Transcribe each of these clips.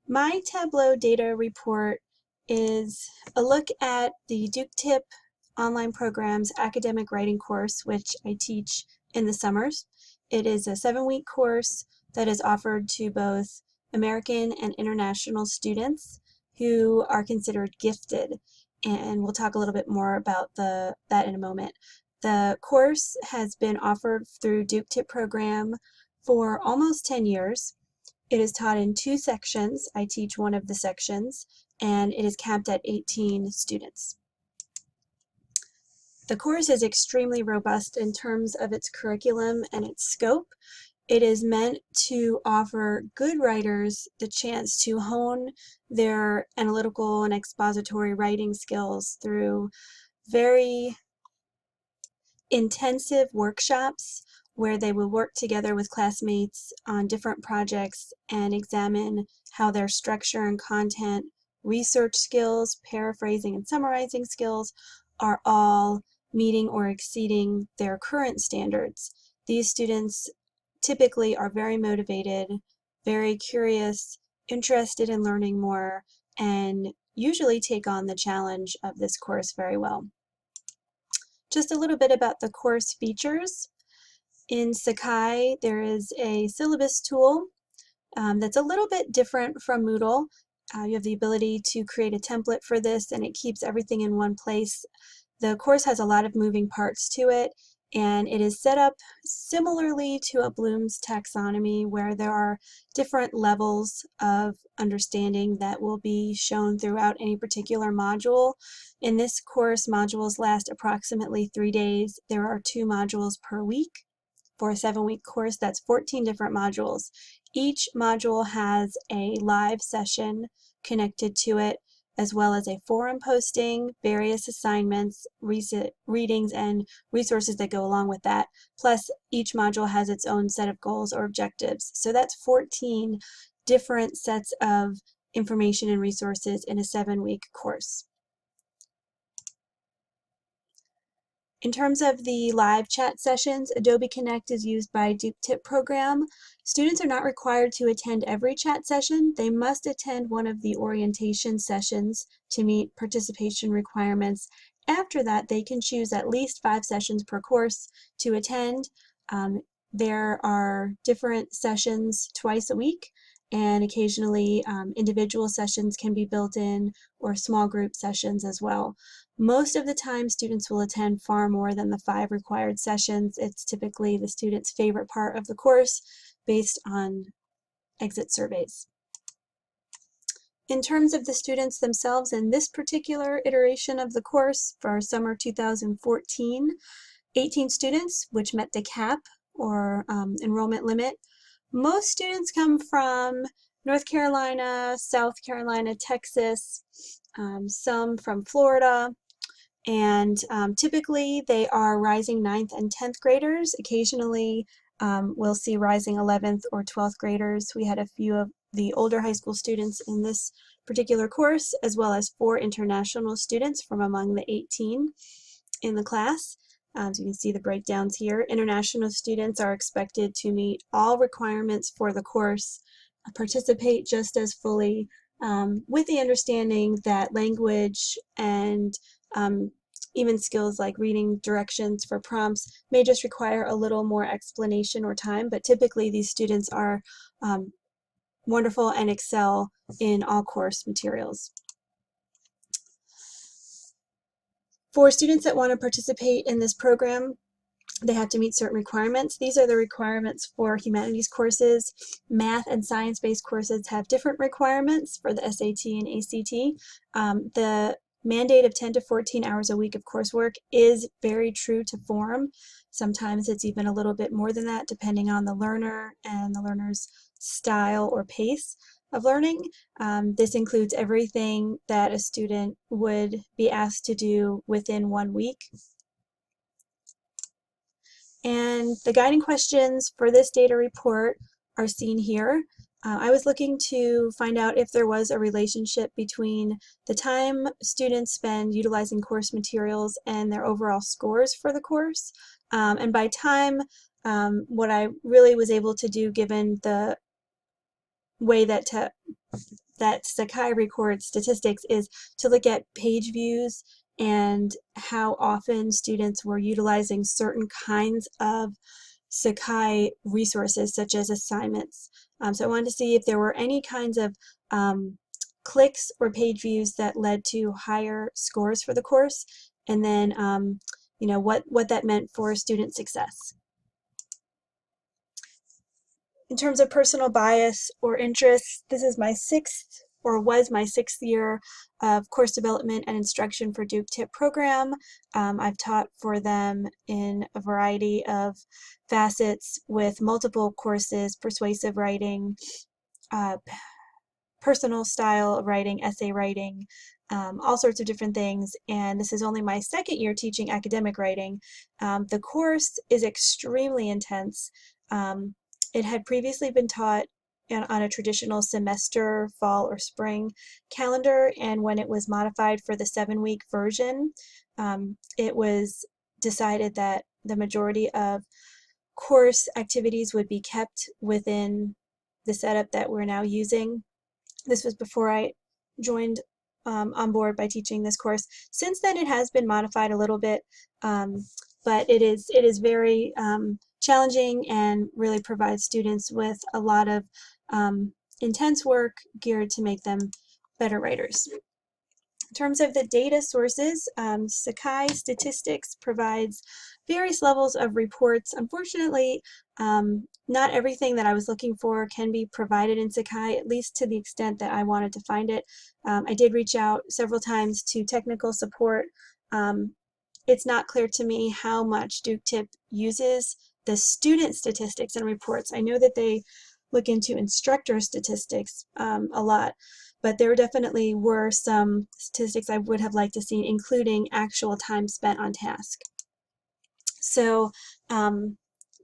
My Tableau data report is a look at the Duke Tip online program's academic writing course, which I teach in the summers. It is a 7-week course that is offered to both American and international students who are considered gifted. And we'll talk a little bit more about that in a moment. The course has been offered through Duke Tip program for almost 10 years. It is taught in 2 sections. I teach one of the sections, and it is capped at 18 students. The course is extremely robust in terms of its curriculum and its scope. It is meant to offer good writers the chance to hone their analytical and expository writing skills through very intensive workshops where they will work together with classmates on different projects and examine how their structure and content, research skills, paraphrasing and summarizing skills are all meeting or exceeding their current standards. These students typically are very motivated, very curious, interested in learning more, and usually take on the challenge of this course very well. Just a little bit about the course features. In Sakai, there is a syllabus tool that's a little bit different from Moodle. You have the ability to create a template for this, and it keeps everything in one place. The course has a lot of moving parts to it, and it is set up similarly to a Bloom's taxonomy, where there are different levels of understanding that will be shown throughout any particular module. In this course, modules last approximately 3 days. There are 2 modules per week. For a 7-week course, that's 14 different modules. Each module has a live session connected to it, as well as a forum posting, various assignments, readings, and resources that go along with that. Plus, each module has its own set of goals or objectives. So that's 14 different sets of information and resources in a 7-week course. In terms of the live chat sessions, Adobe Connect is used by Duke Tip program. Students are not required to attend every chat session. They must attend one of the orientation sessions to meet participation requirements. After that, they can choose at least 5 sessions per course to attend. There are different sessions twice a week, and occasionally individual sessions can be built in, or small group sessions as well. Most of the time, students will attend far more than the 5 required sessions. It's typically the student's favorite part of the course based on exit surveys. In terms of the students themselves in this particular iteration of the course for summer 2014, 18 students, which met the cap or enrollment limit. Most students come from North Carolina, South Carolina, Texas, some from Florida, and typically they are rising 9th and 10th graders. Occasionally we'll see rising 11th or 12th graders. We had a few of the older high school students in this particular course, as well as 4 international students from among the 18 in the class. So you can see the breakdowns here. International students are expected to meet all requirements for the course, participate just as fully, with the understanding that language and even skills like reading directions for prompts may just require a little more explanation or time, but typically these students are wonderful and excel in all course materials. For students that want to participate in this program, they have to meet certain requirements. These are the requirements for humanities courses. Math and science-based courses have different requirements for the SAT and ACT. The mandate of 10 to 14 hours a week of coursework is very true to form. Sometimes it's even a little bit more than that, depending on the learner and the learner's style or pace of learning. This includes everything that a student would be asked to do within 1 week. And the guiding questions for this data report are seen here. I was looking to find out if there was a relationship between the time students spend utilizing course materials and their overall scores for the course. And by time, what I really was able to do, given the way that that Sakai records statistics is to look at page views and how often students were utilizing certain kinds of Sakai resources, such as assignments. So I wanted to see if there were any kinds of clicks or page views that led to higher scores for the course, and then you know, what that meant for student success. In terms of personal bias or interest, this is my sixth, or was my sixth year of course development and instruction for Duke TIP program. I've taught for them in a variety of facets with multiple courses: persuasive writing, personal style writing, essay writing, all sorts of different things. And this is only my second year teaching academic writing. The course is extremely intense. It had previously been taught on a traditional semester, fall or spring calendar, and when it was modified for the 7-week version, it was decided that the majority of course activities would be kept within the setup that we're now using. This was before I joined on board by teaching this course. Since then, it has been modified a little bit, but it is very challenging and really provides students with a lot of intense work geared to make them better writers. In terms of the data sources, Sakai Statistics provides various levels of reports. Unfortunately, not everything that I was looking for can be provided in Sakai, at least to the extent that I wanted to find it. I did reach out several times to technical support. It's not clear to me how much Duke TIP uses the student statistics and reports. I know that they look into instructor statistics a lot, but there definitely were some statistics I would have liked to see, including actual time spent on task. So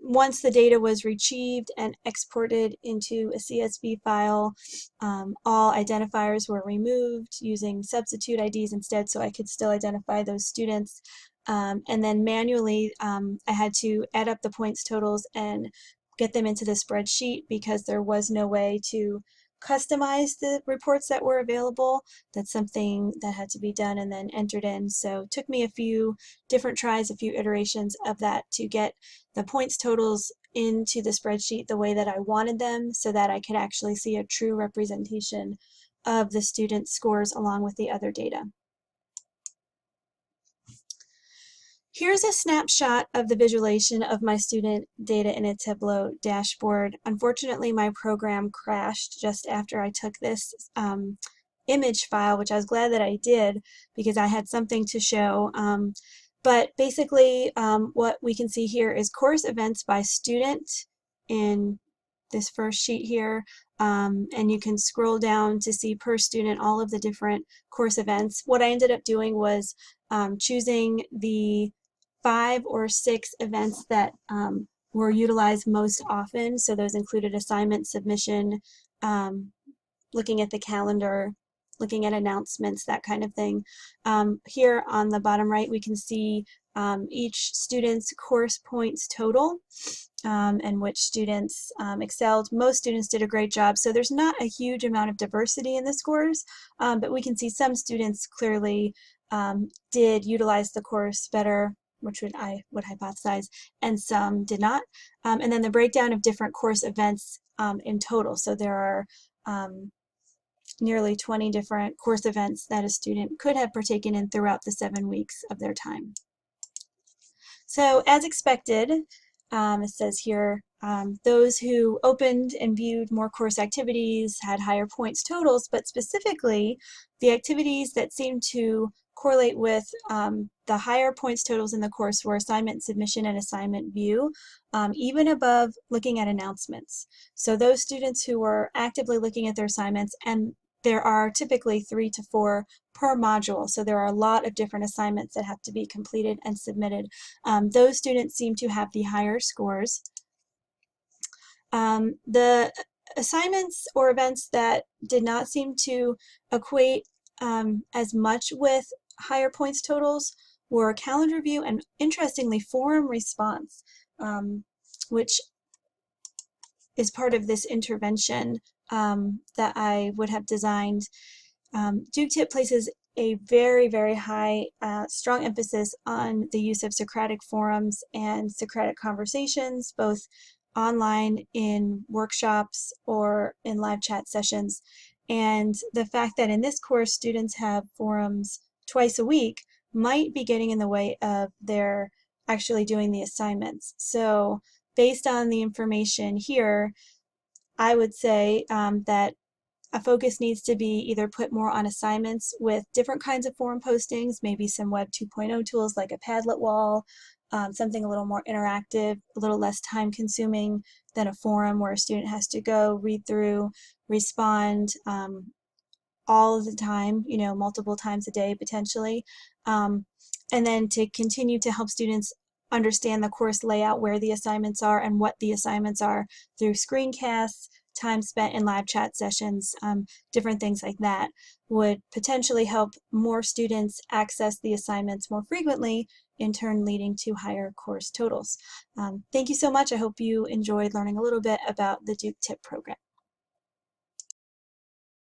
once the data was retrieved and exported into a CSV file, all identifiers were removed using substitute IDs instead, so I could still identify those students. And then manually, I had to add up the points totals and get them into the spreadsheet because there was no way to customize the reports that were available. That's something that had to be done and then entered in. So it took me a few different tries, a few iterations of that to get the points totals into the spreadsheet the way that I wanted them, so that I could actually see a true representation of the student scores along with the other data. Here's a snapshot of the visualization of my student data in a Tableau dashboard. Unfortunately, my program crashed just after I took this image file, which I was glad that I did because I had something to show. But basically, what we can see here is course events by student in this first sheet here. And you can scroll down to see per student all of the different course events. What I ended up doing was choosing the 5 or 6 events that were utilized most often. So those included assignment submission, looking at the calendar, looking at announcements, that kind of thing. Here on the bottom right, we can see each student's course points total and which students excelled. Most students did a great job, so there's not a huge amount of diversity in the scores, but we can see some students clearly did utilize the course better, which I would hypothesize, and some did not. And then the breakdown of different course events in total. So there are nearly 20 different course events that a student could have partaken in throughout the 7 weeks of their time. So as expected, it says here, those who opened and viewed more course activities had higher points totals, but specifically the activities that seemed to correlate with the higher points totals in the course were assignment submission and assignment view, even above looking at announcements. So those students who were actively looking at their assignments, and there are typically 3 to 4 per module, so there are a lot of different assignments that have to be completed and submitted. Those students seem to have the higher scores. The assignments or events that did not seem to equate as much with higher points totals were calendar view and, interestingly, forum response, which is part of this intervention that I would have designed. Duke Tip places a very, very high, strong emphasis on the use of Socratic forums and Socratic conversations, both online in workshops or in live chat sessions. And the fact that in this course students have forums twice a week might be getting in the way of their actually doing the assignments. So based on the information here, I would say that a focus needs to be either put more on assignments with different kinds of forum postings, maybe some Web 2.0 tools like a Padlet wall, something a little more interactive, a little less time consuming than a forum where a student has to go, read through, respond all of the time, you know, multiple times a day potentially. And then to continue to help students understand the course layout, where the assignments are and what the assignments are through screencasts, time spent in live chat sessions, different things like that would potentially help more students access the assignments more frequently, in turn leading to higher course totals. Thank you so much. I hope you enjoyed learning a little bit about the Duke Tip program.